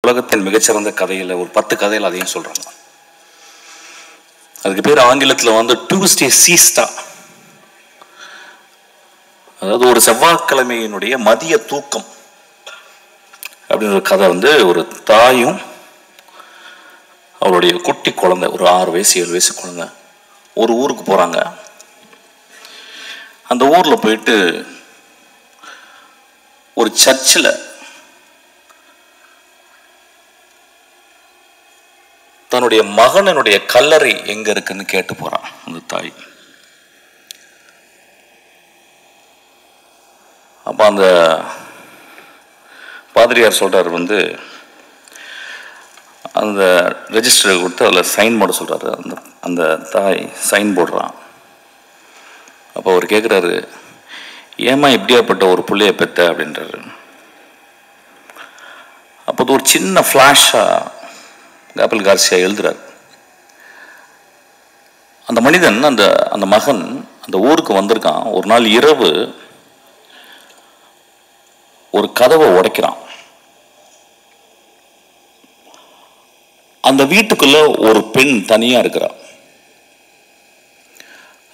உலகத்தின் மிகச்சிறந்த கதையில் ஒரு 10 கதையில் அதையும் சொல்கிறாங்க. அதுக்கு பேர் ஆங்கிலத்தில் வந்து டியூஸ்டே சீஸ்டா, அதாவது ஒரு செவ்வாய்க்கிழமையினுடைய மதிய தூக்கம் அப்படின்ற ஒரு கதை. வந்து ஒரு தாயும் அவருடைய குட்டி குழந்தை, ஒரு 6 வயசு 7 வயசு குழந்தை ஒரு ஊருக்கு போகிறாங்க. அந்த ஊரில் போயிட்டு ஒரு சர்ச்சில் தன்னுடைய மகனுடைய கல்லறை எங்க இருக்குன்னு கேட்டு போறான் அந்த தாய். அப்ப அந்த பாதிரியார் சொல்றாரு, வந்து அந்த ரெஜிஸ்டர் கொடுத்து அதில் சைன் போட சொல்றாரு. அந்த தாய் சைன் போடுறான். அப்போ அவர் கேட்குறாரு, ஏமா இப்படியாப்பட்ட ஒரு பிள்ளைய பெத்த அப்படின்றாரு. அப்போ ஒரு சின்ன ஃப்ளாஷா காப்ரியல் கார்சியா எழுதுறார். அந்த மனிதன், அந்த மகன் அந்த ஊருக்கு வந்திருக்கான். ஒரு நாள் இரவு ஒரு கதவை உடைக்கிறான். அந்த வீட்டுக்குள்ள ஒரு பெண் தனியா இருக்கிறான்.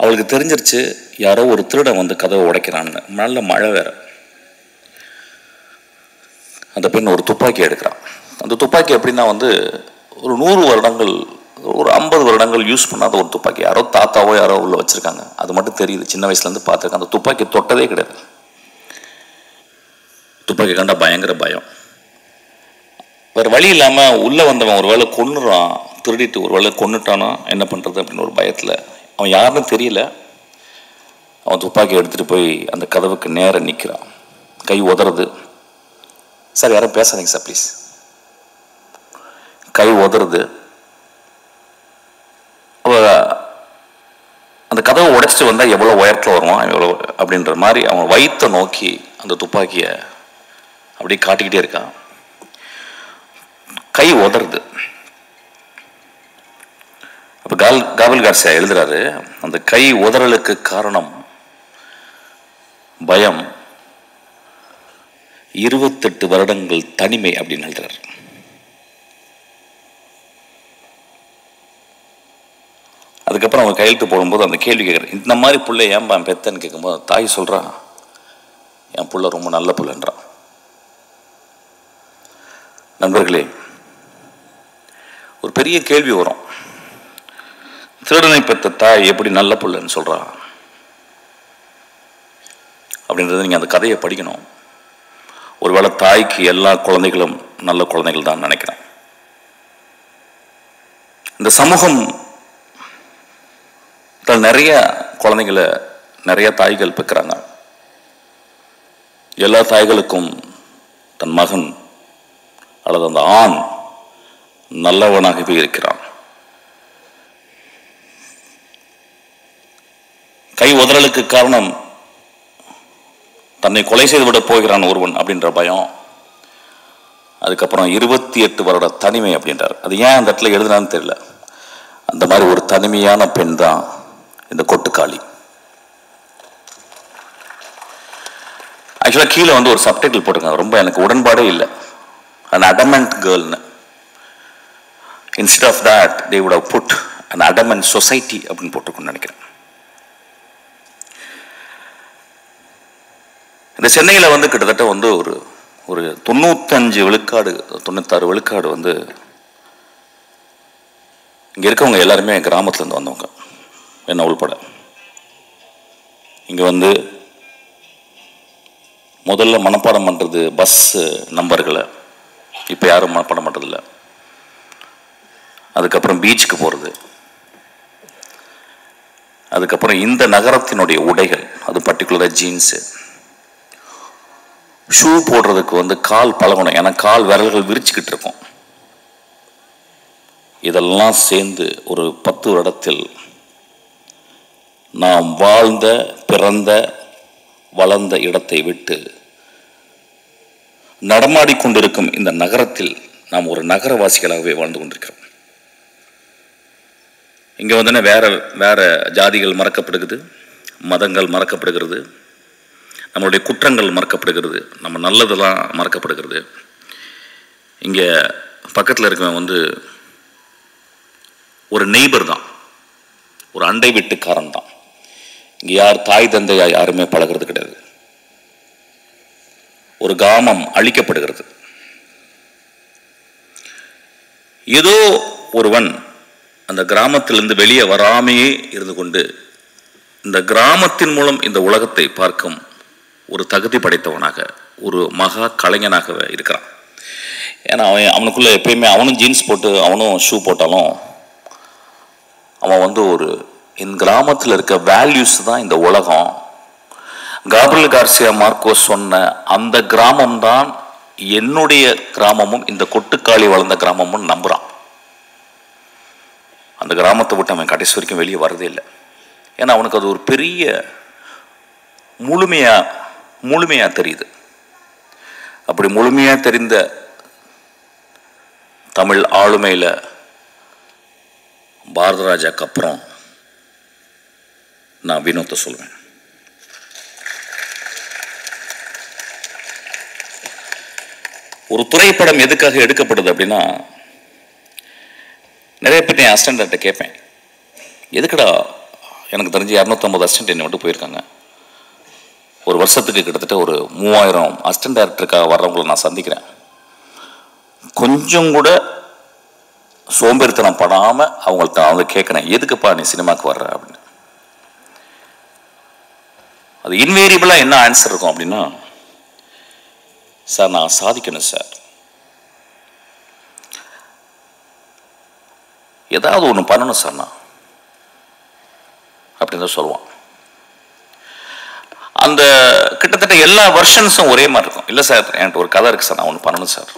அவளுக்கு தெரிஞ்சிருச்சு யாரோ ஒரு திருடன் வந்து கதவை உடைக்கிறான்னு. நல்ல மழை வேற. அந்த பெண் ஒரு துப்பாக்கி எடுக்கிறான். அந்த துப்பாக்கி எப்படின்னா வந்து ஒரு 100 வருடங்கள், ஒரு 50 வருடங்கள் யூஸ் பண்ணாத ஒரு துப்பாக்கி. யாரோ தாத்தாவோ யாரோ உள்ள வச்சிருக்காங்க, அது மட்டும் தெரியுது. சின்ன வயசுல இருந்து பார்த்துருக்கேன். அந்த துப்பாக்கி தொட்டதே கிடையாது. துப்பாக்கி கண்டா பயங்கர பயம். வேற வழி இல்லாம உள்ள வந்தவன் ஒரு வேளை கொன்னுறான், திருடிட்டு ஒரு வேளை கொன்னுட்டானா என்ன பண்றது அப்படின்னு ஒரு பயத்துல, அவன் யாருன்னு தெரியல, அவன் துப்பாக்கி எடுத்துட்டு போய் அந்த கதவுக்கு நேர நிக்கிறான். கை உதறது. சார் யாரும் பேசாதீங்க சார் ப்ளீஸ். கை உதறது. அந்த கதவை உடைச்சிட்டு வந்தா எவ்வளவு உயரத்தில் வருவான் எவ்வளோ அப்படின்ற மாதிரி அவன் வயிற்றை நோக்கி அந்த துப்பாக்கியை அப்படி காட்டிக்கிட்டே இருக்கான். கை உதறது. அப்ப காப்ரியல் கார்சியா எழுதுறாரு, அந்த கை உதறலுக்கு காரணம் பயம், 28 வருடங்கள் தனிமை அப்படின்னு எழுதுறாரு. அதுக்கப்புறம் அவங்க கையெழுத்து போடும்போது அந்த கேள்வி கேட்குறேன், இந்த மாதிரி பிள்ளை ஏன்பா பெத்தன்னு கேட்கும்போது தாய் சொல்கிறான், என் பிள்ளை ரொம்ப நல்ல பிள்ளைன்றான். நண்பர்களே, ஒரு பெரிய கேள்வி வரும், திருடனை பெற்ற தாய் எப்படி நல்ல பிள்ளைன்னு சொல்றா அப்படின்றது நீங்கள் அந்த கதையை படிக்கணும். ஒருவேளை தாய்க்கு எல்லா குழந்தைகளும் நல்ல குழந்தைகள் தான் நினைக்கிறேன். இந்த சமூகம் நிறைய குழந்தைகளை நிறைய தாய்கள் பெற்கிறாங்க. எல்லா தாய்களுக்கும் தன் மகன் அல்லது அந்த ஆண் நல்லவனாகவே இருக்கிறான். கை உதறலுக்கு காரணம் தன்னை கொலை செய்து விட போகிறான் ஒருவன் அப்படின்ற பயம். அதுக்கப்புறம் 28 வருட தனிமை அப்படின்றார். அது ஏன் அந்த இடத்துல எழுதுனான்னு தெரியல. அந்த மாதிரி ஒரு தனிமையான பெண் தான் இந்த கொட்டுக்காளி. ஆக்சுவலா கீழே வந்து ஒரு சப்டைட்டில் போட்டிருக்காங்க, ரொம்ப எனக்கு உடன்பாடே இல்லை. an adamant girl. Instead of that they would have put an adamant society அப்படின்னு போட்டிருக்குன்னு நினைக்கிறேன். இந்த சென்னையில் வந்து கிட்டத்தட்ட வந்து ஒரு 95 விழுக்காடு 96 விழுக்காடு வந்து இங்கே இருக்கவங்க எல்லாருமே கிராமத்துலேருந்து வந்தவங்க, என்ன உள்பட. இங்கே வந்து முதல்ல மனப்பாடம் பண்ணுறது பஸ் நம்பர்களை, இப்போ யாரும் மனப்பாடம் பண்ணுறதில்ல. அதுக்கப்புறம் பீச்சுக்கு போகிறது, அதுக்கப்புறம் இந்த நகரத்தினுடைய உடைகள், அது பர்டிகுலராக ஜீன்ஸு, ஷூ போடுறதுக்கு வந்து கால் பழகணும், ஏன்னா கால் விரல்கள் விரிச்சுக்கிட்டு இருக்கும். இதெல்லாம் சேர்ந்து ஒரு 10 வருடத்தில் நாம் வாழ்ந்த பிறந்த வளர்ந்த இடத்தை விட்டு நடமாடிக்கொண்டிருக்கும் இந்த நகரத்தில் நாம் ஒரு நகரவாசிகளாகவே வாழ்ந்து கொண்டிருக்கிறோம். இங்கே வந்து வேற வேற ஜாதிகள் மறக்கப்படுகிறது, மதங்கள் மறக்கப்படுகிறது, நம்மளுடைய குற்றங்கள் மறக்கப்படுகிறது, நம்ம நல்லதெல்லாம் மறக்கப்படுகிறது. இங்கே பக்கத்தில் இருக்கவன் வந்து ஒரு நெய்பர் தான், ஒரு அண்டை வீட்டுக்காரன் தான். இங்கே யார் தாய் தந்தையா யாருமே பழகிறது கிடையாது. ஒரு கிராமம் அழிக்கப்படுகிறது. ஏதோ ஒருவன் அந்த கிராமத்திலிருந்து வெளியே வராமையே இருந்து கொண்டு இந்த கிராமத்தின் மூலம் இந்த உலகத்தை பார்க்கும் ஒரு தகுதி படைத்தவனாக, ஒரு மகா கலைஞனாகவே இருக்கிறான். ஏன்னா அவனுக்குள்ள எப்பயுமே அவனும் ஜீன்ஸ் போட்டு அவனும் ஷூ போட்டாலும் அவன் வந்து ஒரு என் கிராமத்தில் இருக்க வேல்யூஸ் தான் இந்த உலகம். காப்ரியல் கார்சியா மார்கோஸ் சொன்ன அந்த கிராமம் தான் என்னுடைய கிராமமும் இந்த கொட்டுக்காளி வளர்ந்த கிராமமும் நம்புறான். அந்த கிராமத்தை விட்டு அவன் கடைசி வரைக்கும் வெளியே வரதே இல்லை. ஏன்னா அவனுக்கு அது ஒரு பெரிய முழுமையா தெரியுது. அப்படி முழுமையா தெரிந்த தமிழ் ஆளுமையில் பாரத ராஜாக்கு அப்புறம் நான் வினோத்தை சொல்லுவேன். ஒரு திரைப்படம் எதுக்காக எடுக்கப்படுது அப்படின்னா, நிறைய பேர் என் அசிஸ்டன்ட்ட கேட்பேன், எதுக்குடா எனக்கு தெரிஞ்சு 250 அசிஸ்டன்ட் என்னை மட்டும் போயிருக்காங்க. ஒரு வருஷத்துக்கு கிட்டத்தட்ட ஒரு 3000 அசிஸ்டன்ட் டைரக்டருக்காக வர்றவங்களை நான் சந்திக்கிறேன். கொஞ்சம் கூட சோம்பேறித்தனம் படாமல் அவங்க கேட்குறேன், எதுக்குப்பா நீ சினிமாவுக்கு வர்ற அப்படின்னு. அது இன்வேரியபிளாக என்ன ஆன்சர் இருக்கும் அப்படின்னா, சார் நான் சாதிக்கணும் சார், ஏதாவது ஒன்று பண்ணணும் சார் நான் அப்படின்னு தான் சொல்லுவான். அந்த கிட்டத்தட்ட எல்லா வெர்ஷன்ஸும் ஒரே மாதிரி இருக்கும். இல்லை சார் என்கிட்ட ஒரு கதை இருக்கு சார், நான் ஒன்று பண்ணணும் சார்.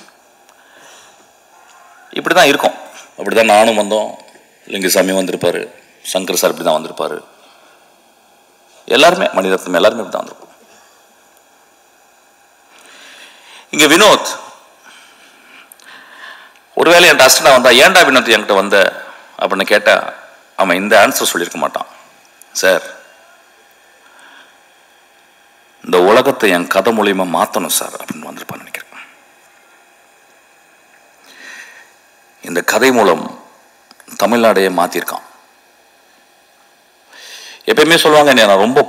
இப்படி தான் இருக்கும். அப்படி தான் நானும் வந்தோம், லிங்குசாமி வந்திருப்பார், சங்கர் சார் இப்படி தான் வந்திருப்பார், எல்லாருமே மணிரத்னம் எல்லாருமே இப்படி தான் வந்திருப்போம். இங்கே வினோத் ஒருவேளை என்கிட்ட அசிஸ்டண்டாக வந்தா, ஏன்டா வினோத் என்கிட்ட வந்த அப்படின்னு கேட்டால் அவன் இந்த ஆன்சர் சொல்லியிருக்க மாட்டான். சார் இந்த உலகத்தை என் கதை மூலியமா மாற்றணும் சார் அப்படின்னு வந்திருப்பான்னு நினைக்கிறேன். இந்த கதை மூலம் தமிழ்நாடையே மாற்றிருக்கான். எப்பயுமே சொல்லுவாங்க, நான் ரொம்ப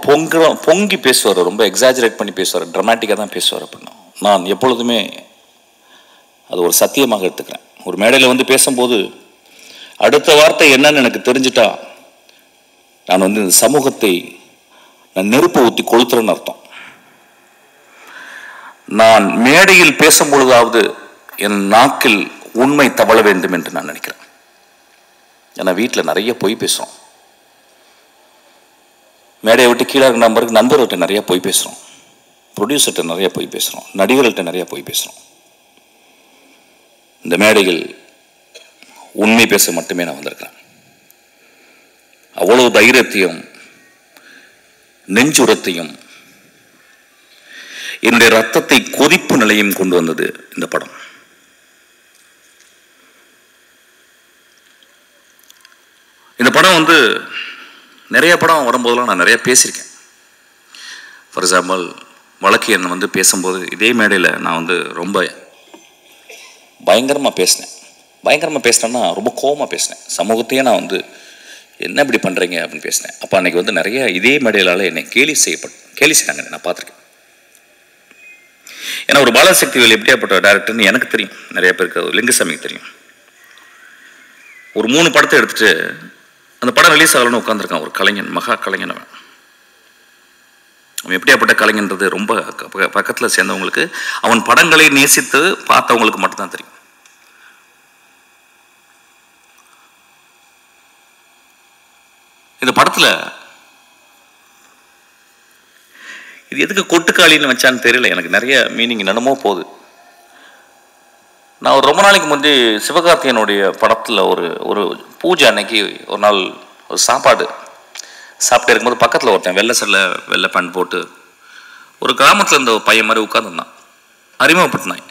பொங்கி பேசுவார், ரொம்ப எக்ஸாஜரேட் பண்ணி பேசுவார், ட்ராமாட்டிக்காக தான் பேசுவார் அப்படின்னு. நான் எப்பொழுதுமே அது ஒரு சத்தியமாக எடுத்துக்கிறேன். ஒரு மேடையில் வந்து பேசும்போது அடுத்த வார்த்தை என்னன்னு எனக்கு தெரிஞ்சிட்டா நான் வந்து இந்த சமூகத்தை நான் நெருப்பு ஊற்றி கொளுத்துறேன்னு அர்த்தம். நான் மேடையில் பேசும்பொழுதாவது என் நாக்கில் உண்மை தவழ வேண்டும் என்று நான் நினைக்கிறேன். ஏன்னா வீட்டில் நிறைய பொய் பேசுகிறோம், மேடையை விட்டு கீழே இருக்கிற நம்பருக்கு நண்பர்கள்ட்ட நிறைய பொய் பேசுகிறோம், ப்ரொடியூசர்கிட்ட நிறைய பொய் பேசுகிறோம், நடிகர்கள்ட்ட நிறைய பொய் பேசுகிறோம். இந்த மேடையில் உண்மை பேச மட்டுமே நான் வந்திருக்கிறேன். அவ்வளவு தைரியத்தையும் நெஞ்சுரத்தையும் என்னுடைய ரத்தத்தை கொதிப்பு நிலையும் கொண்டு வந்தது இந்த படம். இந்த படம் வந்து நிறைய படம் வரும்போதெல்லாம் நான் நிறைய பேசியிருக்கேன். ஃபார் எக்ஸாம்பிள் வழக்கு எண்ணை வந்து பேசும்போது இதே மேடையில் நான் வந்து ரொம்ப பயங்கரமாக பேசினேன்னா ரொம்ப கோபமாக பேசினேன். சமூகத்தையே நான் வந்து என்ன இப்படி பண்ணுறீங்க அப்படின்னு பேசினேன். அப்போ அன்றைக்கி வந்து நிறைய இதே மேடையிலால் என்னை கேலி செய்கிறாங்க, நான் பார்த்துருக்கேன். ஏன்னா ஒரு பாலசக்திவேல் எப்படியாப்பட்ட டைரக்டர்னு எனக்கு தெரியும், நிறைய பேருக்கு லிங்குசாமிக்கு தெரியும். ஒரு 3 படத்தை எடுத்துகிட்டு அந்த படம் ரிலீஸ் ஆகலன்னு உட்காந்துருக்கான் ஒரு கலைஞன், மகா கலைஞன். அவன் எப்படியாப்பட்ட கலைஞன்றது ரொம்ப பக்கத்தில் சேர்ந்தவங்களுக்கு, அவன் படங்களை நேசித்து பார்த்தவங்களுக்கு மட்டும்தான் தெரியும். இந்த படத்தில் இது எதுக்கு கொட்டுக்காளின்னு வச்சான்னு தெரியல, எனக்கு நிறைய மீனிங் என்னமோ போகுது. நான் ஒரு ரொம்ப நாளைக்கு முந்தி சிவகார்த்திகனுடைய படத்தில் ஒரு பூஜை அன்னைக்கு ஒரு நாள் ஒரு சாப்பிட்டு இருக்கும்போது பக்கத்தில் ஒருத்தன் வெள்ளை பேண்ட் போட்டு ஒரு கிராமத்தில் இருந்த பையன் மாதிரி உட்காந்துருந்தான். அறிமுகப்பட்டினான்,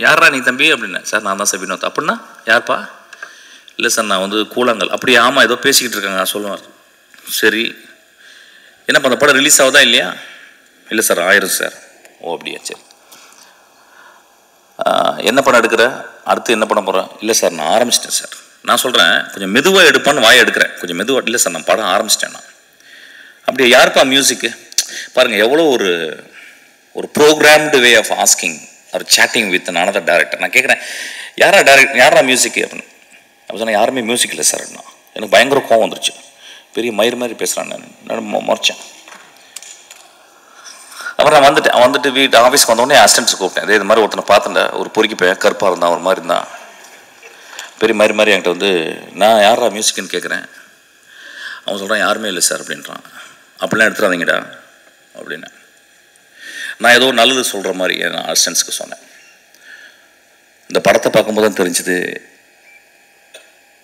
யாரா நீ தம்பி அப்படின்னா. சார் நான் தான் சார் வினோத். அப்படின்னா யார்ப்பா? இல்லை சார் நான் வந்து கூழாங்கல். அப்படி ஆமாம் ஏதோ பேசிக்கிட்டு இருக்காங்க சொல்லுவார். சரி என்னப்பா அந்த படம் ரிலீஸ் ஆகுதா இல்லையா? இல்லை சார் ஆயிரும் சார். ஓ அப்படியா, சரி என்ன படம் எடுக்கிற? அடுத்து என்ன பண்ண போகிறேன்? இல்லை சார் நான் ஆரம்பிச்சிட்டேன் சார். நான் சொல்கிறேன் கொஞ்சம் மெதுவாக எடுப்பான்னு வாயை எடுக்கிறேன். கொஞ்சம் மெதுவாக இல்லை சார் நான் படம் ஆரம்பிச்சிட்டேன். நான் அப்படியே யாருப்பா மியூசிக்கு பாருங்கள், எவ்வளோ ஒரு ப்ரோக்ராம்டு வே ஆஃப் ஆஸ்கிங் ஒரு சேட்டிங் வித் அனதர் டைரக்டர். நான் கேட்குறேன், யாரா மியூசிக்கு அப்படின்னு. அப்போ சொன்னால் யாருமே மியூசிக் இல்லை சார். எனக்கு பயங்கர கோவம் வந்துருச்சு. பெரிய மயிர் மாதிரி பேசுகிறான். நான் முறைச்சேன். அப்புறம் நான் வந்துட்டு வீட்டு ஆஃபீஸ்க்கு வந்தோடனே அசிஸ்டன்ட்ஸ் கூப்பிட்டேன். இதே இது மாதிரி ஒருத்தனை பார்த்துட்டேன், ஒரு பொறுக்கி பையன் கருப்பாக இருந்தான், ஒரு மாதிரி இருந்தான், பெரிய மாதிரி என்கிட்ட வந்து நான் யாரா மியூசிக்குன்னு கேட்குறேன். அவன் சொல்கிறான் யாருமே இல்லை சார் அப்படின்றான். அப்படிலாம் எடுத்துடாதீங்கடா அப்படின்னு நான் ஏதோ நல்லது சொல்கிற மாதிரி என் அசிஸ்டன்ட்ஸ்க்கு சொன்னேன். இந்த படத்தை பார்க்கும்போது தான் தெரிஞ்சுது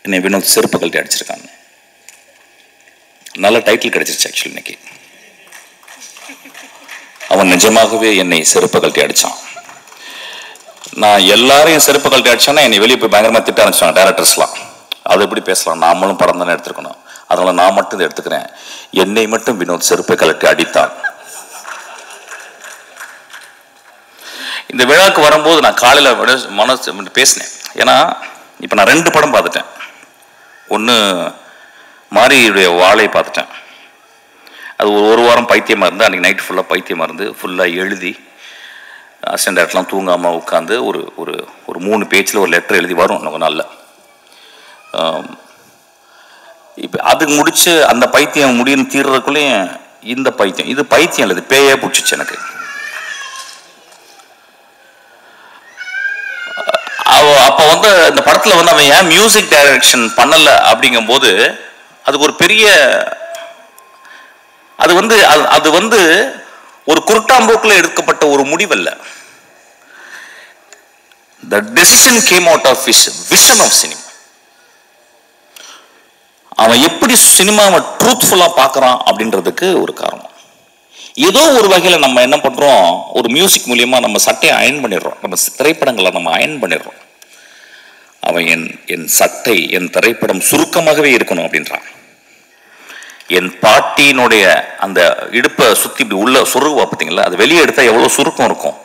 என்னை வினோத் செருப்பு கழட்டி அடிச்சிருக்காங்க. நல்ல டைட்டில் கிடைச்சிருச்சு ஆக்சுவலி. இன்னைக்கு அவன் நிஜமாகவே என்னை செருப்பு கழட்டி அடித்தான். நான் எல்லாரையும் செருப்பு கழட்டி அடிச்சோன்னா என்னை வெளியே போய் பயங்கரமாக திட்ட ஆரம்பிச்சாங்க டைரக்டர்ஸ்லாம். அது எப்படி பேசலாம், நாமளும் படம் தானே எடுத்துருக்கணும், அதனால நான் மட்டும் இதை எடுத்துக்கிறேன். என்னை மட்டும் வினோத் செருப்பை கழட்டி அடித்தான். இந்த விழாவுக்கு வரும்போது நான் காலையில் மனசு பேசினேன். ஏன்னா இப்போ நான் 2 படம் பார்த்துட்டேன். ஒன்று மாரியுடைய வாழை பார்த்துட்டேன். அது ஒரு வாரம் பைத்தியமாக இருந்து, அன்றைக்கி நைட் ஃபுல்லாக பைத்தியமாக இருந்து ஃபுல்லாக எழுதி அசிஸ்டன்ட் டேரக்டர்லாம் தூங்காமல் உட்காந்து ஒரு 3 பேஜில் ஒரு லெட்டர் எழுதி வரும் எனக்கு நல்ல. இப்போ அதுக்கு முடிச்சு அந்த பைத்தியம் முடியும்னு தீர்றதுக்குள்ளேயும் இந்த பைத்தியம், இது பைத்தியம் இல்லை, இது பேயே பிடிச்சிச்சு எனக்கு. அப்போ வந்து இந்த படத்தில் வந்து அவன் ஏன் மியூசிக் டைரக்ஷன் பண்ணலை அப்படிங்கும்போது அதுக்கு ஒரு பெரிய அது வந்து ஒரு குருட்டாம்போக்கில் எடுக்கப்பட்ட ஒரு முடிவல்ல. The decision came out of his vision of cinema. அவன் எப்படி சினிமாவை ட்ரூத்ஃபுல்லா பார்க்கறான் அப்படின்றதுக்கு ஒரு காரணம். ஏதோ ஒரு வகையில் நம்ம என்ன பண்றோம், ஒரு மியூசிக் மூலியமா நம்ம சட்டையை அயன் பண்ணிடுறோம், நம்ம திரைப்படங்களை நம்ம அயன் பண்ணிடுறோம். அவன் என் சட்டை என் திரைப்படம் சுருக்கமாகவே இருக்கணும் அப்படின்றான். என் பாட்டியினுடைய அந்த இடுப்பை சுத்தி இப்படி உள்ள சொருகுவா பார்த்தீங்களா, அது வெளியே எடுத்தா எவ்வளவு சுருக்கம் இருக்கும்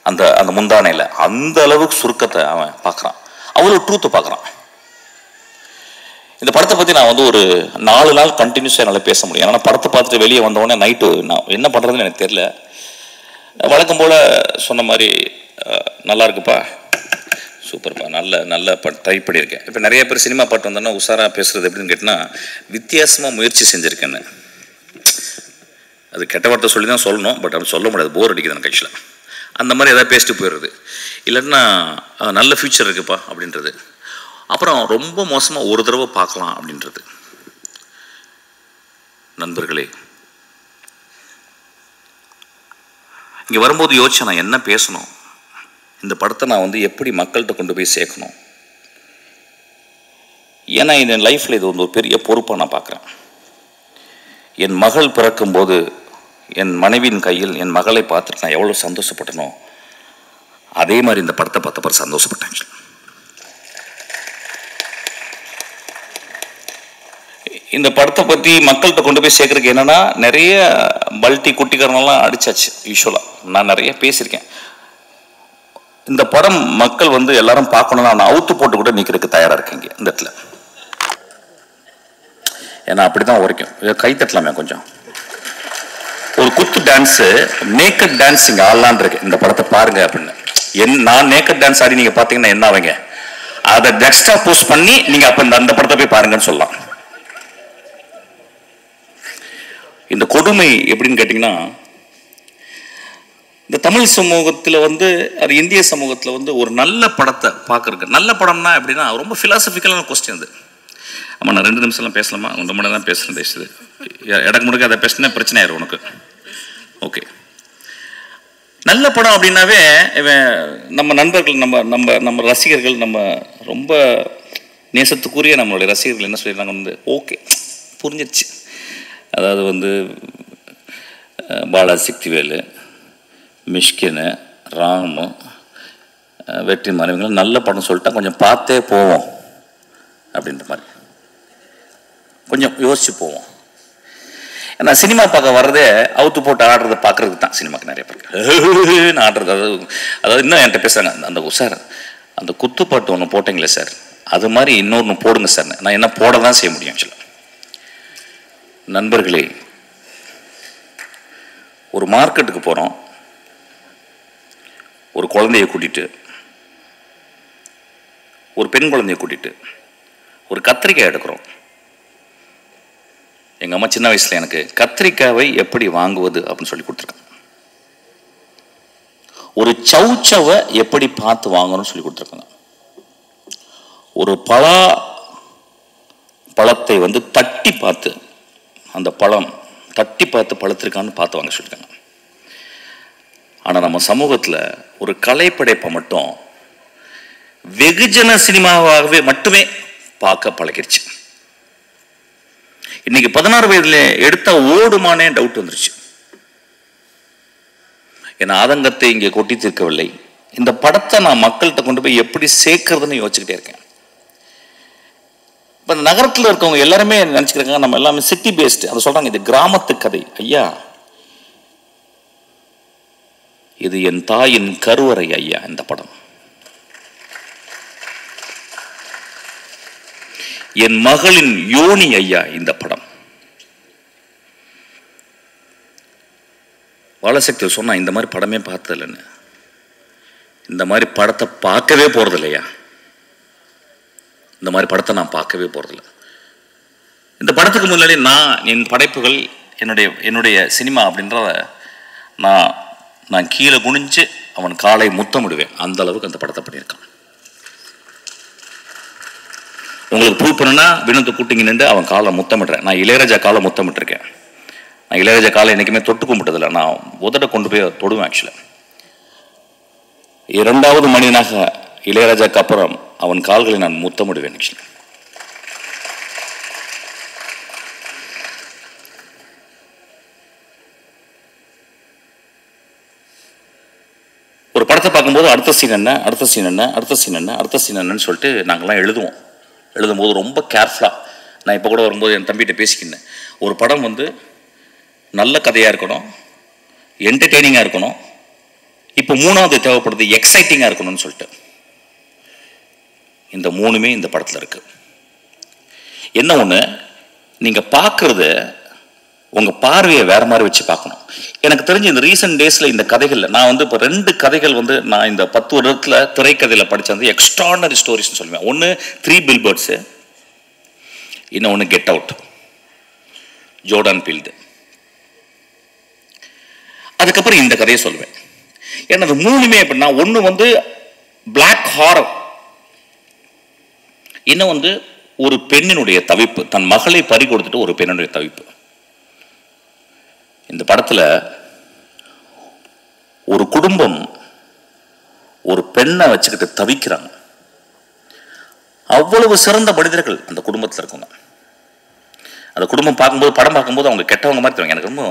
அந்த அந்த முந்தானையில, அந்த அளவுக்கு சுருக்கத்தை அவன் பார்க்கறான், அவ்வளவு ட்ரூத்தை பார்க்கறான். இந்த படத்தை பற்றி நான் வந்து ஒரு 4 நாள் கண்டினியூஸாக என்னால் பேச முடியும். ஏன்னா படத்தை பார்த்துட்டு வெளியே வந்தோடனே நைட்டு நான் என்ன பண்ணுறதுன்னு எனக்கு தெரியல. வழக்கம் போல் சொன்ன மாதிரி நல்லா இருக்குப்பா, சூப்பர்ப்பா, நல்ல ட்ரை பண்ணியிருக்கேன். இப்போ நிறைய பேர் சினிமா பாட்டு வந்தோன்னா உஷாராக பேசுகிறது எப்படின்னு கேட்டால் வித்தியாசமாக முயற்சி செஞ்சுருக்கேன்னு. அது கெட்ட வார்த்தை சொல்லி தான் சொல்லணும், பட் அப்படி சொல்ல முடியாது, போர் அடிக்குது எனக்கு ஆக்சுவலாக. அந்த மாதிரி எதாவது பேசிட்டு போயிடுறது, இல்லைன்னா நல்ல ஃபியூச்சர் இருக்குப்பா அப்படின்றது, அப்புறம் ரொம்ப மோசமாக ஒரு தடவை பார்க்கலாம் அப்படின்றது. நண்பர்களே, இங்கே வரும்போது யோசிச்சேன் நான் என்ன பேசணும், இந்த படத்தை நான் வந்து எப்படி மக்கள்கிட்ட கொண்டு போய் சேர்க்கணும். ஏன்னா என் லைஃப்பில் இது வந்து ஒரு பெரிய பொறுப்பாக நான் பார்க்குறேன். என் மகள் பிறக்கும்போது என் மனைவியின் கையில் என் மகளை பார்த்துட்டு நான் எவ்வளோ சந்தோஷப்பட்டனோ அதே மாதிரி இந்த படத்தை பார்த்த பிறகு சந்தோஷப்பட்டேன். இந்த படத்தை பற்றி மக்கள்கிட்ட கொண்டு போய் சேர்க்கறதுக்கு என்னென்னா, நிறைய பல்ட்டி குட்டிக்காரனெல்லாம் அடிச்சாச்சு. யூஸ்வலாக நான் நிறைய பேசியிருக்கேன். இந்த படம் மக்கள் வந்து எல்லாரும் பார்க்கணும்னா நான் அவுத்து போட்டு கூட நிற்கிறதுக்கு தயாராக இருக்கீங்க இந்த இடத்துல. ஏன்னா அப்படி தான் உரைக்கும். கை தட்டலாமே கொஞ்சம். ஒரு குத்து டான்ஸு, நேக்கட் டான்ஸ் இங்கே ஆடலான் இருக்கு, இந்த படத்தை பாருங்க அப்படின்னு. நான் நேக்கட் டான்ஸ் ஆடி நீங்கள் பார்த்தீங்கன்னா என்ன ஆவீங்க, அதை எக்ஸ்ட்ரா போஸ்ட் பண்ணி நீங்கள் அப்போ அந்த படத்தை போய் பாருங்கன்னு சொல்லலாம். இந்த கொடுமை எப்படின்னு கேட்டிங்கன்னா, இந்த தமிழ் சமூகத்தில் வந்து அது இந்திய சமூகத்தில் வந்து ஒரு நல்ல படத்தை பார்க்குறக்கு, நல்ல படம்னா எப்படின்னா ரொம்ப ஃபிலாசபிக்கலான கொஸ்டின் அது. ஆமாம், நான் 2 நிமிஷம்லாம் பேசலாமா, 1 மணி தான் பேசுகிறேன் தயவுசெய்து. இடக்கு முடுக்க அதை பேசினா பிரச்சனை ஆயிரும் உனக்கு. ஓகே, நல்ல படம் அப்படின்னாவே நம்ம நண்பர்கள், நம்ம ரசிகர்கள், நம்ம ரொம்ப நேசத்துக்குரிய நம்மளுடைய ரசிகர்கள் என்ன சொல்லிடுறாங்க வந்து, ஓகே புரிஞ்சிருச்சு, அதாவது வந்து பாலாசக்திவேலு, மிஷ்கின், ராமு, வெற்றி மாணவிகள் நல்ல படம் சொல்லிட்டா கொஞ்சம் பார்த்தே போவோம் அப்படின்ற மாதிரி கொஞ்சம் யோசிச்சு போவோம். நான் சினிமா பார்க்க வர்றதே அவுத்து போட்டு ஆடுறதை பார்க்கறதுக்கு தான். சினிமாவுக்கு நிறைய பேருக்கு ஆடுறது, அதாவது இன்னும் என்கிட்ட பேசுகிறாங்க, அந்த சார் அந்த குத்துப்பாட்டு ஒன்று போட்டிங்களே சார், அது மாதிரி இன்னொன்று போடுங்க சார். நான் என்ன போட தான் செய்ய முடியும் ஆக்சுவலாக. நண்பர்களே, ஒரு மார்க்கெட்டுக்கு போகிறோம், ஒரு குழந்தைய கூட்டிகிட்டு, ஒரு பெண் குழந்தைய கூட்டிகிட்டு ஒரு கத்திரிக்காய் எடுக்கிறோம். எங்கள் அம்மா சின்ன வயசில் எனக்கு கத்திரிக்காவை எப்படி வாங்குவது அப்படின்னு சொல்லி கொடுத்துருக்காங்க. ஒரு சவுச்சவை எப்படி பார்த்து வாங்கணும்னு சொல்லி கொடுத்துருக்காங்க. ஒரு பழத்தை வந்து தட்டி பார்த்து, அந்த பழம் தட்டி பார்த்து பழுத்திருக்கான்னு பார்த்து வாங்க சொல்லியிருக்காங்க. ஆனால் நம்ம சமூகத்தில் ஒரு கலைப்படைப்பை மட்டும் வெகுஜன சினிமாவாகவே மட்டுமே பார்க்க பழகிருச்சு. இன்னைக்கு 16 வயதுல எடுத்த ஓடுமானே டவுட் வந்துருச்சு. என் ஆதங்கத்தை இங்கே கொட்டி தீர்க்கவில்லை. இந்த படத்தை நான் மக்கள்கிட்ட கொண்டு போய் எப்படி சேர்க்கறதுன்னு யோசிச்சுக்கிட்டே இருக்கேன். இப்போ இந்த நகரத்தில் இருக்கவங்க எல்லாருமே நினச்சிக்கிறாங்க நம்ம எல்லாமே சிட்டி பேஸ்டு. அதை சொல்றாங்க, இது கிராமத்து கதை. ஐயா, இது என் தாயின் கருவறை ஐயா. இந்த படம் என் மகளின் யோனி ஐயா. இந்த படம் வாழசக்தி சொன்னா, இந்த மாதிரி படமே பார்த்தது இல்லைன்னு. இந்த மாதிரி படத்தை பார்க்கவே போறது இல்லையா? இந்த மாதிரி படத்தை நான் பார்க்கவே போறதில்லை. இந்த படத்துக்கு முன்னாடி நான் என் படைப்புகள், என்னுடைய சினிமா அப்படின்றத நான் கீழே குனிஞ்சு அவன் காலை முத்தமிடுவேன். அந்த அளவுக்கு அந்த படத்தை பண்ணியிருக்கான். உங்களுக்கு ப்ரூவ் பண்ணுன்னா வினோத்தை கூட்டிங்க நின்று அவன் காலை முத்தமிடுறேன். நான் இளையராஜா காலை முத்தமிட்டிருக்கேன். நான் இளையராஜா காலை என்றைக்குமே தொட்டு கும்பிட்டதில்லை. நான் உதட்ட கொண்டு போய் தொடுவேன். ஆக்சுவலாக 2வது மனிதனாக இளையராஜாக்கு அப்புறம் அவன் கால்களை நான் முத்தமிடுவேன். ஆக்சுவலி ஒரு படத்தை பார்க்கும்போது அடுத்த சீன் என்ன, அடுத்த சீன் என்ன, அடுத்த சீன் என்ன, அடுத்த சீன் என்னன்னு சொல்லிட்டு நாங்கள்லாம் எழுதும்போது ரொம்ப கேர்ஃபுல்லாக. நான் இப்போ கூட வரும்போது என் தம்பிகிட்ட பேசிக்கினேன். ஒரு படம் வந்து நல்ல கதையாக இருக்கணும், என்டர்டெய்னிங்காக இருக்கணும், இப்போ 3வது தேவைப்படுது எக்ஸைட்டிங்காக இருக்கணும்னு சொல்லிட்டு. இந்த 3மே இந்த படத்தில் இருக்கு. என்ன ஒன்று, நீங்கள் பார்க்குறது உங்கள் பார்வையை வேற மாதிரி வச்சு பார்க்கணும். எனக்கு தெரிஞ்சு இந்த ரீசெண்ட் டேஸில் இந்த கதைகளில் நான் வந்து இப்போ 2 கதைகள் வந்து நான் இந்த 10 வருடத்தில் திரைக்கதையில் படித்தது எக்ஸ்ட்ரானரி ஸ்டோரிஸ்ன்னு சொல்லுவேன். ஒன்று 3 பில்பர்ட்ஸு, இன்னொன்று கெட் அவுட், ஜோர்டான் பீல்டு. அதுக்கப்புறம் இந்த கதையை சொல்லுவேன். ஏன்னா அது 3மே எப்படின்னா, ஒன்று வந்து பிளாக் ஹாரர், இன்னும் வந்து ஒரு பெண்ணினுடைய தவிப்பு, தன் மகளை பறி கொடுத்துட்டு ஒரு பெண்ணுடைய தவிப்பு. இந்த படத்தில் ஒரு குடும்பம் ஒரு பெண்ணை வச்சுக்கிட்டு தவிக்கிறாங்க. அவ்வளவு சிறந்த மனிதர்கள் அந்த குடும்பத்தில் இருக்கவங்க. அந்த குடும்பம் பார்க்கும்போது, படம் பார்க்கும்போது அவங்க கெட்டவங்க மாதிரி தெரியும். எனக்கு ரொம்ப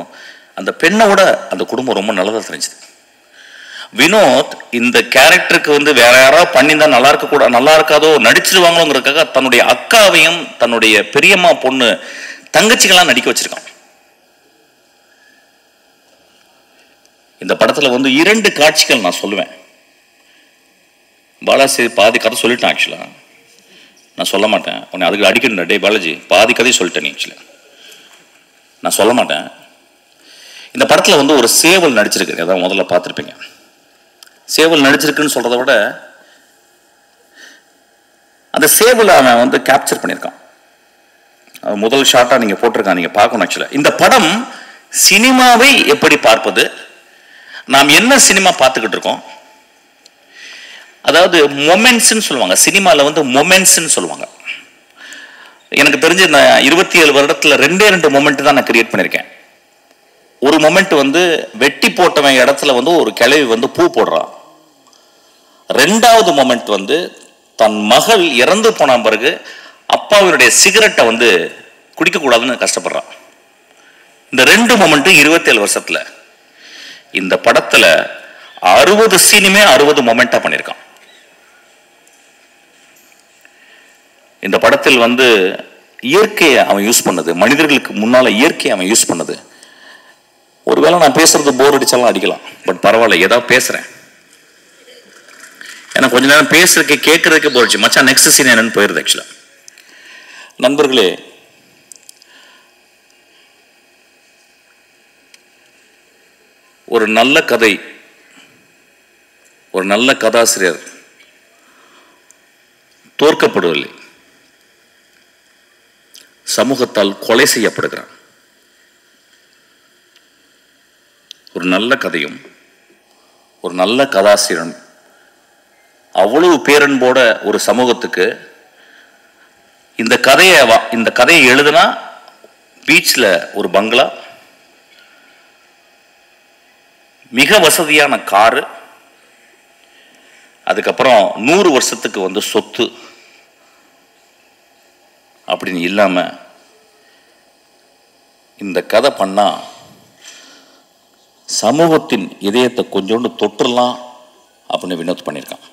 அந்த பெண்ணோட அந்த குடும்பம் ரொம்ப நல்லதாக தெரிஞ்சுது. வினோத் இந்த கேரக்டருக்கு வந்து வேற யாராவது பண்ணியிருந்தா நல்லா இருக்காதோ, நடிச்சிருவாங்களோங்கிறதுக்காக தன்னுடைய அக்காவையும் தன்னுடைய பெரியம்மா பொண்ணு தங்கச்சிகளாம் நடிக்க வச்சிருக்கான். இந்த படத்தில் வந்து 2 காட்சிகள் நான் சொல்லுவேன். பாலாஜி பாதி கதை சொல்லிட்டேன். ஆக்சுவலாக நான் சொல்ல மாட்டேன். உன்னை அதுக்கு அடிக்கணும். டே பாலாஜி, பாதி கதையை சொல்லிட்டேன். நீ ஆக்சுவலாக நான் சொல்ல மாட்டேன். இந்த படத்தில் வந்து ஒரு சேவல் நடிச்சிருக்கு. அதான் முதல்ல பார்த்துருப்பீங்க. சேவல் நடிச்சிருக்குன்னு சொல்கிறத விட அந்த சேவலை அவன் வந்து கேப்சர் பண்ணியிருக்கான். முதல் ஷாட்டாக நீங்கள் போட்டிருக்கான், நீங்கள் பார்க்கணும். ஆக்சுவலாக இந்த படம் சினிமாவை எப்படி பார்ப்பது, நாம் என்ன சினிமா பார்த்துக்கிட்டு இருக்கோம், அதாவது மொமெண்ட்ஸ்ன்னு சொல்லுவாங்க. சினிமாவில் வந்து மொமெண்ட்ஸ்ன்னு சொல்லுவாங்க. எனக்கு தெரிஞ்ச இந்த 27 வருடத்தில் 2 மொமெண்ட் தான் நான் கிரியேட் பண்ணியிருக்கேன். ஒரு மொமெண்ட் வந்து வெட்டி போட்டவன் இடத்துல வந்து ஒரு கிழவி வந்து பூ போடுறான். 2வது மொமெண்ட் வந்து தன் மகள் இறந்து போன பிறகு அப்பாவினுடைய சிகரெட்டை வந்து குடிக்கக்கூடாதுன்னு கஷ்டப்படுறான். இந்த 2 மொமெண்ட் 27 வருஷத்தில் இந்த படத்துல 60 சீனுமே 60 மொமெண்டா பண்ணியிருக்கான். இந்த படத்தில் வந்து இயற்கையை அவன் யூஸ் பண்ணது, மனிதர்களுக்கு முன்னால் இயற்கையை அவன் யூஸ் பண்ணது. ஒருவேளை நான் பேசுறது போர் அடிச்சாலும் அடிக்கலாம், பட் பரவாயில்ல, ஏதாவது பேசுகிறேன். ஏன்னா கொஞ்ச நேரம் பேசுறதுக்கு கேட்கறதுக்கு போயிடுச்சு. மச்சான் நெக்ஸ்ட் சீன் என்னன்னு போயிருது. ஆக்சுவலாக நண்பர்களே, ஒரு நல்ல கதை, ஒரு நல்ல கதாசிரியர் தோற்கப்படவில்லை, சமூகத்தால் கொலை செய்யப்படுகிறான். ஒரு நல்ல கதையும் ஒரு நல்ல கதாசிரியன் அவ்வளவு பேரன்போட ஒரு சமூகத்துக்கு இந்த கதையை எழுதுனா பீச்சில் ஒரு பங்களா, மிக வசதியான காரு, அதுக்கப்புறம் 100 வருஷத்துக்கு வந்து சொத்து அப்படின்னு இல்லாம இந்த கதை பண்ணா சமூகத்தின் இதயத்தை கொஞ்சோண்டு தொற்றுலாம் அப்படின்னு வினோத் பண்ணியிருக்கான்.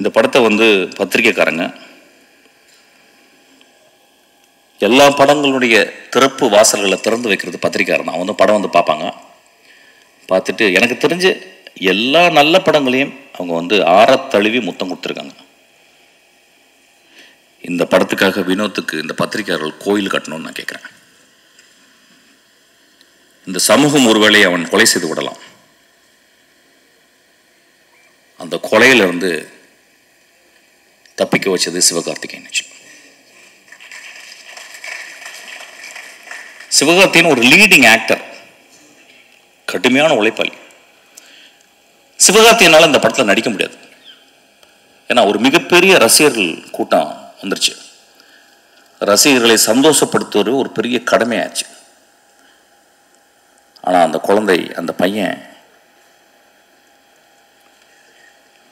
இந்த படத்தை வந்து பத்திரிகைக்காரங்க எல்லா படங்களுடைய திறப்பு வாசல்களை திறந்து வைக்கிறது பத்திரிக்கையாளர் தான். வந்து படம் வந்து பார்ப்பாங்க. பார்த்துட்டு எனக்கு தெரிஞ்சு எல்லா நல்ல படங்களையும் அவங்க வந்து ஆறத்தழுவி முத்தம் கொடுத்துருக்காங்க. இந்த படத்துக்காக வினோத்துக்கு இந்த பத்திரிகையாளர்கள் கோயில் கட்டணும்னு நான் கேட்குறேன். இந்த சமூகம் ஒருவேளை அவன் கொலை செய்து விடலாம். அந்த கொலையிலிருந்து தப்பிக்க வச்சது சிவகார்த்திகேயன். சிவகார்த்திகேயன் ஒரு லீடிங் ஆக்டர், கடுமையான உழைப்பாளி. சிவகார்த்திகேயனால இந்த படத்தில் நடிக்க முடியாது. ஏன்னா ஒரு மிகப்பெரிய ரசிகர்கள் கூட்டம் வந்துருச்சு. ரசிகர்களை சந்தோஷப்படுத்துவது ஒரு பெரிய கடமையாச்சு. ஆனால் அந்த குழந்தை, அந்த பையன்,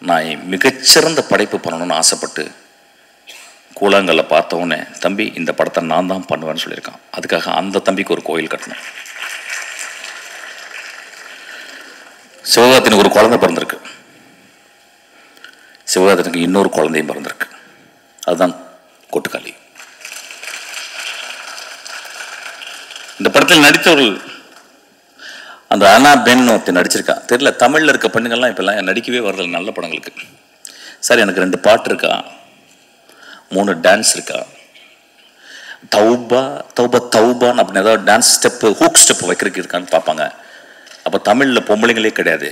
நான் மிகச்சிறந்த படைப்பு பண்ணணும்னு ஆசைப்பட்டு கூழாங்கல்ல பார்த்தவொடனே, தம்பி இந்த படத்தை நான் தான் பண்ணுவேன்னு சொல்லியிருக்கான். அதுக்காக அந்த தம்பிக்கு ஒரு கோயில் கட்டணும். சிவகார்த்திகேயனுக்கு ஒரு குழந்தை பிறந்திருக்கு, சிவகார்த்திகேயனுக்கு இன்னொரு குழந்தையும் பிறந்திருக்கு. அதுதான் கொட்டுக்காளி. இந்த படத்தில் நடித்தவர்கள், அந்த அனா பென் ஒருத்தர் நடிச்சிருக்கா தெரியல. தமிழில் இருக்க பெண்ணுங்கள்லாம் இப்பெல்லாம் நடிக்கவே வரதில்லை நல்ல படங்களுக்கு. சார் எனக்கு 2 பாட்டு இருக்கா, 3 டான்ஸ் இருக்கா, தௌபா தௌபா தௌபான்னு அப்படின்னு ஏதாவது டான்ஸ் ஸ்டெப்பு, ஹூக் ஸ்டெப்பு வைக்கிறதுக்கு இருக்கான்னு பார்ப்பாங்க. அப்போ தமிழில் பொம்பளைங்களே கிடையாது.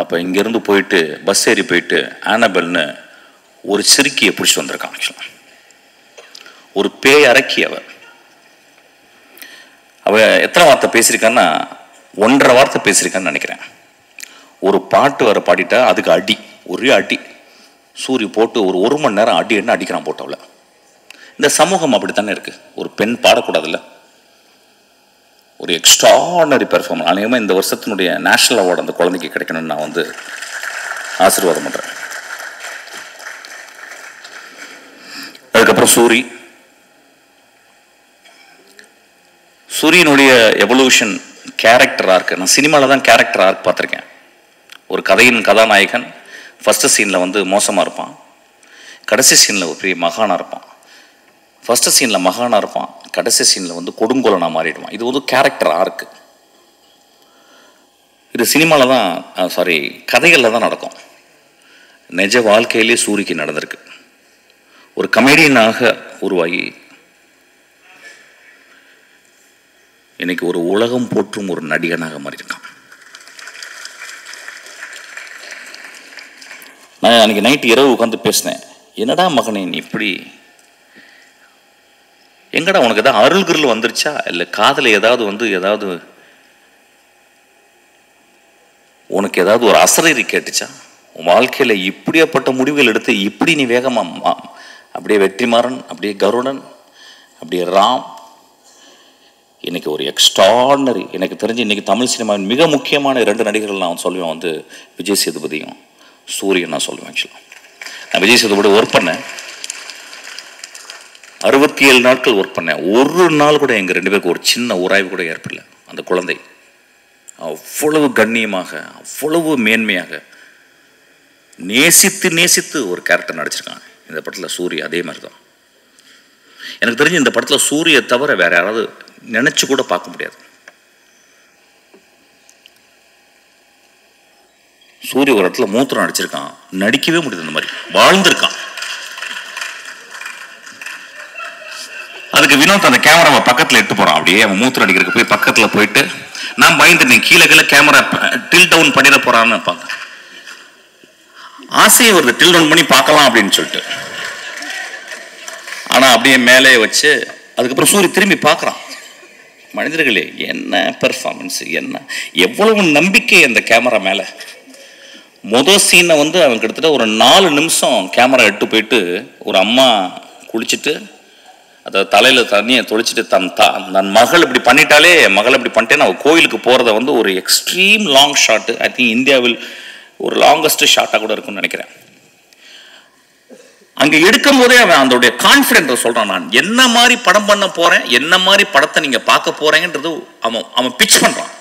அப்போ இங்கேருந்து போயிட்டு பஸ் ஏறி போயிட்டு ஆனபெல்னு ஒரு சிறுக்கியை பிடிச்சிட்டு வந்திருக்கான். ஆக்சுவலாக ஒரு பேய் அரக்கி. அவ எத்தனை வார்த்தை பேசியிருக்கான்னா 1.5 வார்த்தை பேசியிருக்கான்னு நினைக்கிறேன். ஒரு பாட்டு வர பாடிட்டா அதுக்கு அடி, ஒரே அடி சூரிய போட்டு ஒரு மணி நேரம் அடி என்ன அடிக்கிறான் போட்டவள. இந்த சமூகம் அப்படித்தானே இருக்கு. ஒரு பெண் பாடக்கூடாதுல்ல. ஒரு எக்ஸ்ட்ரானரி பெர்ஃபார்மன்ஸ். அநேகமாக இந்த வருஷத்தினுடைய நேஷனல் அவார்டு அந்த குழந்தைக்கு கிடைக்கணும்னு நான் வந்து ஆசீர்வாதம் பண்றேன். அதுக்கப்புறம் சூரியனுடைய எவல்யூஷன் கேரக்டர் ஆர்க். நான் சினிமாவில் தான் கேரக்டர் ஆர்க் பார்த்துருக்கேன். ஒரு கதையின் கதாநாயகன் ஃபஸ்ட்டு சீனில் வந்து மோசமாக இருப்பான், கடைசி சீனில் ஒரு பெரிய மகானாக இருப்பான். ஃபஸ்ட்டு சீனில் மகானாக இருப்பான், கடைசி சீனில் வந்து கொடுங்கோலனாக மாறிடுவான். இது வந்து கேரக்டர் ஆர்க்கு. இது சினிமாவில் தான், கதைகளில் தான் நடக்கும். நிஜ வாழ்க்கையிலே சூரிக்கு நடந்திருக்கு. ஒரு கமெடியனாக உருவாகி இன்னைக்கு ஒரு உலகம் போற்றும் ஒரு நடிகனாக மாறியிருக்கான். நான் அன்னைக்கு நைட்டு இரவு உட்காந்து பேசினேன். என்னடா மகனே நீ இப்படி, எங்கடா உனக்கு ஏதாவது அருள்கிருள் வந்துருச்சா, இல்லை காதல ஏதாவது உனக்கு ஏதாவது ஒரு அசரீரி கேட்டுச்சா, உன் வாழ்க்கையில இப்படியாப்பட்ட முடிவுகள் எடுத்து இப்படி நீ வேகமா அப்படியே வெற்றிமாறன், அப்படியே கருடன், அப்படியே ராம். இன்னைக்கு ஒரு எக்ஸ்ட்ரானரி, எனக்கு தெரிஞ்சு இன்னைக்கு தமிழ் சினிமாவின் மிக முக்கியமான 2 நடிகர்கள் நான் சொல்லுவேன். வந்து விஜய் சேதுபதியும் சூரியன் நான் சொல்லுவேன். ஆக்சுவலாக நான் விஜய் சேதுபதி ஒர்க் பண்ணேன், 67 நாட்கள் ஒர்க் பண்ணேன். ஒரு நாள் கூட எங்கள் 2 பேருக்கு ஒரு சின்ன உராய்வு கூட ஏற்படல. அந்த குழந்தை அவ்வளவு கண்ணியமாக, அவ்வளவு மேன்மையாக நேசித்து நேசித்து ஒரு கேரக்டர் நடிச்சிருக்கான் இந்த படத்தில் சூரிய. அதே மாதிரி தான் எனக்கு தெரிஞ்சு இந்த படத்தில் சூரிய தவிர வேற யாராவது நினைச்சு கூட பார்க்க முடியாது. சூரிய ஒரு இடத்துல மூத்திரம் நடிச்சிருக்கான், நடிக்கவே முடியாது, இந்த மாதிரி வாழ்ந்திருக்கான். அதுக்கு வினோத் அந்த கேமராவை பக்கத்தில் எட்டு போறான். அப்படியே அவன் மூத்திரம் அடிக்கிறதுக்கு போய் பக்கத்தில் போயிட்டு நான் பயந்துட்டேன், கீழே கீழே கேமரா டில் டவுன் பண்ணிட போறான்னு பார்க்க ஆசையை வருது, டில் டவுன் பண்ணி பார்க்கலாம் அப்படின்னு சொல்லிட்டு. ஆனா அப்படியே மேலே வச்சு அதுக்கப்புறம் சூரிய திரும்பி பார்க்குறான். மனிதர்களே என்ன பெர்ஃபார்மன்ஸ், என்ன எவ்வளவு நம்பிக்கை அந்த கேமரா மேலே. முதல் சீனை வந்து அவன் கிட்டத்தட்ட ஒரு 4 நிமிஷம் கேமரா எட்டு போயிட்டு ஒரு அம்மா குளிச்சுட்டு அதை தலையில் தண்ணியை தொளிச்சுட்டு தன் மகள் இப்படி பண்ணிட்டாலே, மகள் இப்படி பண்ணிட்டேன்னு அவள் கோயிலுக்கு போகிறத வந்து ஒரு extreme long shot. I think இந்தியாவில் ஒரு லாங்கஸ்ட் ஷாட்டாக கூட இருக்குன்னு நினைக்கிறேன். அங்கே எடுக்கும் போதே அவன் அதோடைய கான்ஃபிடென்ட் சொல்கிறான், நான் என்ன மாதிரி படம் பண்ண போகிறேன், என்ன மாதிரி படத்தை நீங்கள் பார்க்க போகிறேங்கன்றது அவன் பிச் பண்ணுறான்.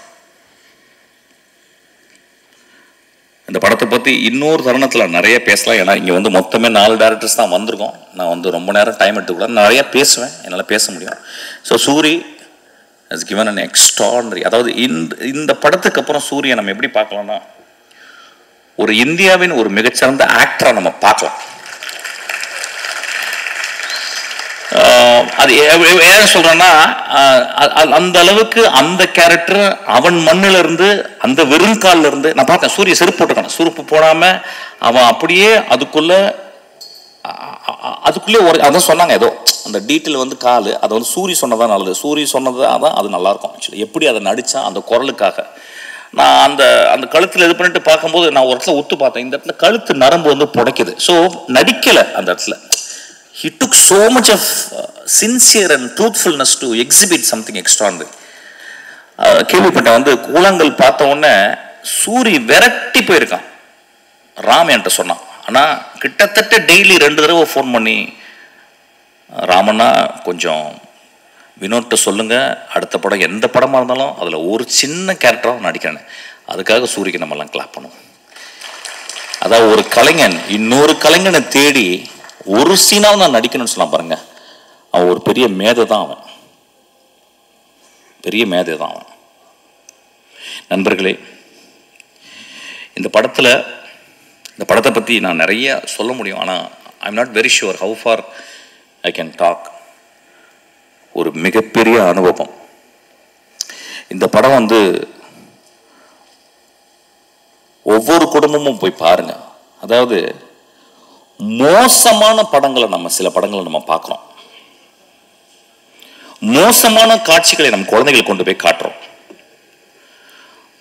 இந்த படத்தை பற்றி இன்னொரு தருணத்தில் நிறைய பேசலாம். ஏன்னா இங்கே வந்து மொத்தமே 4 டேரக்டர்ஸ் தான் வந்திருக்கோம். நான் வந்து ரொம்ப நேரம் டைம் எடுத்துக்கூடாது, நிறைய பேசுவேன், என்னால் பேச முடியும். So Soori has given an extraordinary. அதாவது இந்த படத்துக்கு அப்புறம் சூரியை நம்ம எப்படி பார்க்கலாம்னா ஒரு இந்தியாவின் ஒரு மிகச்சிறந்த ஆக்டரை நம்ம பார்க்கலாம். அது ஏன் சொல்றேன்னா அந்த அளவுக்கு அந்த கேரக்டர் அவன் மண்ணில இருந்து அந்த வெறுங்காலில் இருந்து நான் பார்த்தேன். சூரிய செருப்பு போட்டுக்கான, செருப்பு போடாம அவன் அப்படியே அதுக்குள்ளே அதான் சொன்னாங்க. ஏதோ அந்த டீட்டெயில் வந்து கால் அதை வந்து சூரிய சொன்னதான் நல்லது, சூரிய சொன்னதான் தான் அது நல்லா இருக்கும். ஆக்சுவலி எப்படி அதை நடித்தான் அந்த குரலுக்காக. நான் அந்த கழுத்தில் இது பண்ணிட்டு பார்க்கும்போது நான் ஒரு இடத்துல ஒத்து பார்த்தேன், இந்த இடத்துல கழுத்து நரம்பு வந்து புடைக்குது. ஸோ நடிக்கலை அந்த இடத்துல. He took so much of sincere and truthfulness to exhibit something extraordinary. கேள்விப்பட்டேன் வந்து கூழாங்கல் பார்த்த உடனே சூரி விரட்டி போயிருக்கான். ராம் என்கிட்ட சொன்னான். ஆனால் கிட்டத்தட்ட டெய்லி 2 தடவை ஃபோன் பண்ணி, ராமண்ணா கொஞ்சம் வினோட்ட சொல்லுங்க, அடுத்த படம் எந்த படமாக இருந்தாலும் அதில் ஒரு சின்ன கேரக்டராக நடிக்கிறேன்னு. அதுக்காக சூரிக்கு நம்மெல்லாம் கிளாப் பண்ணுவோம். அதாவது ஒரு கலைஞன் இன்னொரு கலைஞனை தேடி ஒரு சீனாவும் நான் நடிக்கணும்னு சொன்னா பாருங்க, அவன் ஒரு பெரிய மேதை தான். அவன் பெரிய மேதை தான் அவன். நண்பர்களே, இந்த படத்தை பற்றி நான் நிறைய சொல்ல முடியும். ஆனால் I am not very sure how far I can talk. ஒரு மிகப்பெரிய அனுபவம் இந்த படம் வந்து. ஒவ்வொரு குடும்பமும் போய் பாருங்க. அதாவது மோசமான படங்களை சில படங்களை நம்ம பார்க்குறோம், மோசமான காட்சிகளை நம்ம குழந்தைகளுக்கு கொண்டு போய் காட்டுறோம்.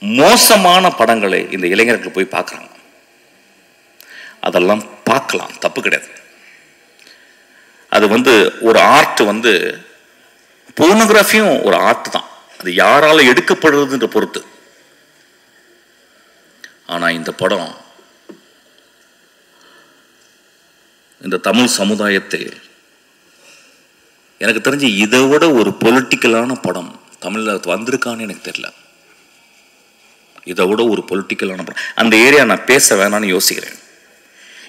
மோசமான படங்களை இந்த இளைஞர்கள் போய் பார்க்குறாங்க. அதெல்லாம் பார்க்கலாம், தப்பு கிடையாது. அது வந்து ஒரு ஆர்ட், வந்து போர்னோகிராஃபியும் ஒரு ஆர்ட் தான். அது யாரால எடுக்கப்படுறதுன்ற பொறுத்து. ஆனால் இந்த படம் இந்த தமிழ் சமுதாயத்தை, எனக்கு தெரிஞ்சு இதை விட ஒரு பொலிட்டிக்கலான படம் தமிழில் வந்திருக்கான்னு எனக்கு தெரியல. இதை விட ஒரு பொலிட்டிக்கலான படம் அந்த ஏரியா நான் பேச வேணான்னு யோசிக்கிறேன்.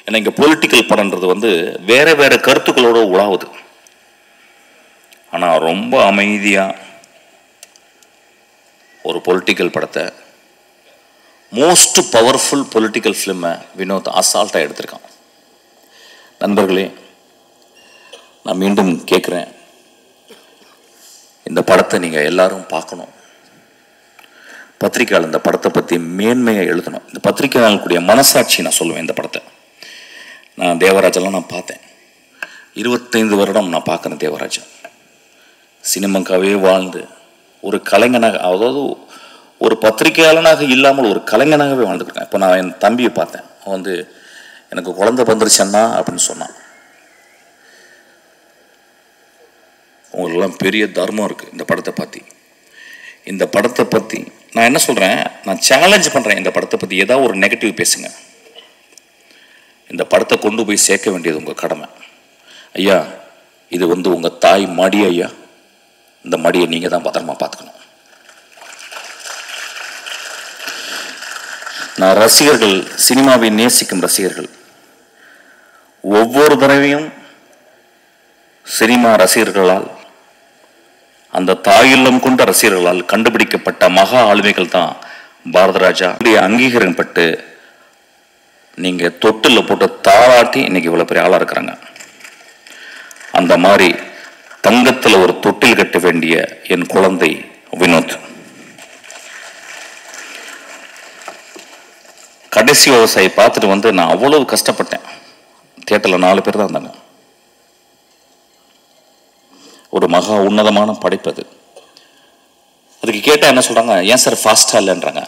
ஏன்னா இங்கே பொலிட்டிக்கல் படம்ன்றது வந்து வேற வேற கருத்துக்களோட உலாவுது. ஆனால் ரொம்ப அமைதியாக ஒரு பொலிட்டிக்கல் படத்தை, மோஸ்ட் பவர்ஃபுல் பொலிட்டிக்கல் ஃபிலிமை வினோத் அசால்ட்டாக எடுத்திருக்கான். நண்பர்களே, நான் மீண்டும் கேட்குறேன், இந்த படத்தை நீங்கள் எல்லாரும் பார்க்கணும். பத்திரிக்கையாளர் இந்த படத்தை பற்றி மேன்மையை எழுதணும். இந்த பத்திரிக்கையாளர்களுடைய மனசாட்சி நான் சொல்லுவேன். இந்த படத்தை நான் தேவராஜெல்லாம் நான் பார்த்தேன். 25 வருடம் நான் பார்க்குறேன் தேவராஜன். சினிமாக்காகவே வாழ்ந்து ஒரு கலைஞனாக, அதாவது ஒரு பத்திரிகையாளனாக இல்லாமல் ஒரு கலைஞனாகவே வாழ்ந்துருக்கேன். இப்போ நான் என் தம்பியை பார்த்தேன். அவன் வந்து எனக்கு குழந்தை வந்துருச்சன்னா அப்படின்னு சொன்னான். உங்களுக்கெல்லாம் பெரிய தர்மம் இருக்குது இந்த படத்தை பற்றி. இந்த படத்தை பற்றி நான் என்ன சொல்கிறேன், நான் சேலஞ்ச் பண்ணுறேன். இந்த படத்தை பற்றி ஏதாவது ஒரு நெகட்டிவ் பேசுங்க. இந்த படத்தை கொண்டு போய் சேர்க்க வேண்டியது உங்கள் கடமை. ஐயா, இது வந்து உங்கள் தாய் மடி. ஐயா, இந்த மடியை நீங்கள் தான் பத்திரமா பார்த்துக்கணும். நான் ரசிகர்கள், சினிமாவை நேசிக்கும் ரசிகர்கள் ஒவ்வொரு தடவையும் சினிமா ரசிகர்களால், அந்த தாயுள்ளம் கொண்ட ரசிகர்களால் கண்டுபிடிக்கப்பட்ட மகா ஆளுமைகள் தான் பாரதராஜா. அங்கீகாரம் பட்டு நீங்க தொட்டில் போட்டு தாளாட்டி இன்னைக்கு இவ்வளவு பெரிய ஆளா இருக்கிறாங்க. அந்த மாதிரி தங்கத்தில் ஒரு தொட்டில் கட்ட வேண்டிய என் குழந்தை வினோத். கடைசி விவசாயி பார்த்துட்டு நான் அவ்வளவு கஷ்டப்பட்டேன். தியேட்டரில் 4 பேர் தான் இருந்தாங்க. ஒரு மகா உன்னதமான படைப்பு அது. அதுக்கு கேட்டால் என்ன சொல்றாங்க, ஏன் சார் ஃபாஸ்டா இல்லைன்றாங்க.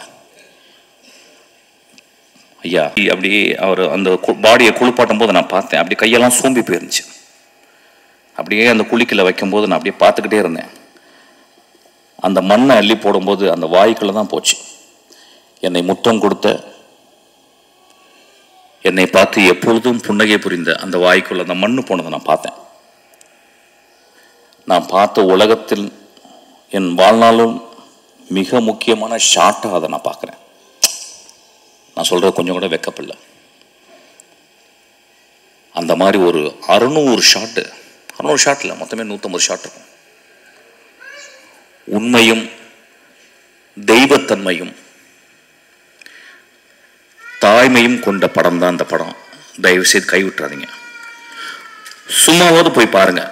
ஐயா அப்படி அவர் அந்த பாடியை குளிப்பாட்டும் போது நான் பார்த்தேன், அப்படி கையெல்லாம் சோம்பி போயிருந்துச்சு. அப்படியே அந்த குளிக்கல வைக்கும்போது நான் அப்படியே பார்த்துக்கிட்டே இருந்தேன். அந்த மண்ணை அள்ளி போடும்போது அந்த வாய்க்குள்ள தான் போச்சு. என்னை முத்தம் கொடுத்த, என்னை பார்த்து எப்பொழுதும் புன்னகை புரிந்த அந்த வாய்க்குள்ள அந்த மண்ணு போனதை நான் பார்த்தேன். நான் பார்த்த உலகத்தில் என் வாழ்நாளும் மிக முக்கியமான ஷாட்டாக அதை நான் பார்க்குறேன். நான் சொல்றது கொஞ்சம் கூட வெக்கப்படல. அந்த மாதிரி ஒரு 600 ஷாட்டு, 600 ஷாட்டில் மொத்தமே 150 ஷாட் இருக்கும். உண்மையும் தெய்வத்தன்மையும் தாய்மையும் கொண்ட படம் தான் அந்த படம். தயவு செய்து கைவிட்டுறாதீங்க. சும்மாவது போய் பாருங்க.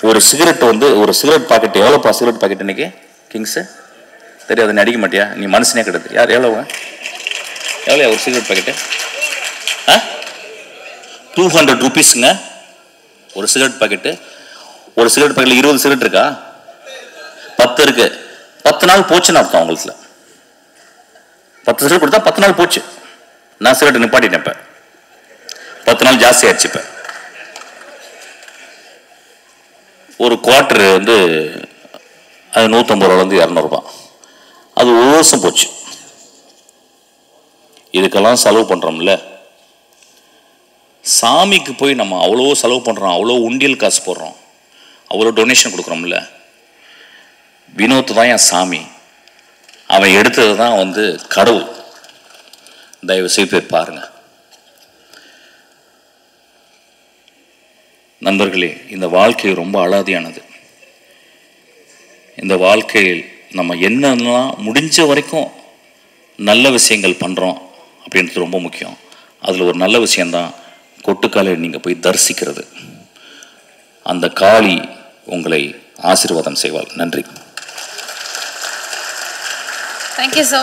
ஒரு சிகரெட் ஒரு சிகரெட் பாக்கெட் எவ்வளோப்பா? சிகரெட் பாக்கெட் இன்னைக்கு கிங்ஸு தெரியாது, நீ அடிக்க மாட்டியா? நீ மனுஷனே கிடையாது. யார் எவ்வளோ ஒரு சிகரெட் பாக்கெட்டு? 200 rupeesங்க ஒரு சிகரெட் பாக்கெட்டு. ஒரு சிகரெட் பாக்கெட்டில் 20 சிகரெட் இருக்கா? 10 இருக்கு. 10 நாள் போச்சுன்னு அர்த்தம் உங்களுக்கு. 10 சிகரெட் கொடுத்தா 10 நாள் போச்சு. நான் சிகரெட் நிப்பாட்டிட்டேன். இப்ப 10 நாள் ஜாஸ்தி ஆயிடுச்சு. இப்ப ஒரு குவார்டர் அது 150 ரூபாயிலிருந்து 200 ரூபாய். அது ஒரு வருஷம் போச்சு. இதுக்கெல்லாம் செலவு பண்றோம்ல. சாமிக்கு போய் நம்ம அவ்வளோ செலவு பண்றோம், அவ்வளோ உண்டியல் காசு போடுறோம், அவ்வளோ டொனேஷன் கொடுக்குறோம்ல. வினோத் தான் என் சாமி. அவன் எடுத்தது தான் கடவுள். தயவு செய்து போய் பாருங்க. நண்பர்களே, இந்த வாழ்க்கை ரொம்ப அலாதியானது. இந்த வாழ்க்கையில் நம்ம என்னென்னலாம் முடிஞ்ச வரைக்கும் நல்ல விஷயங்கள் பண்ணுறோம் அப்படின்றது ரொம்ப முக்கியம். அதில் ஒரு நல்ல விஷயந்தான் கொட்டுக்காலை நீங்கள் போய் தரிசிக்கிறது. அந்த காளி உங்களை ஆசீர்வாதம் செய்வாள். நன்றி. Thank you so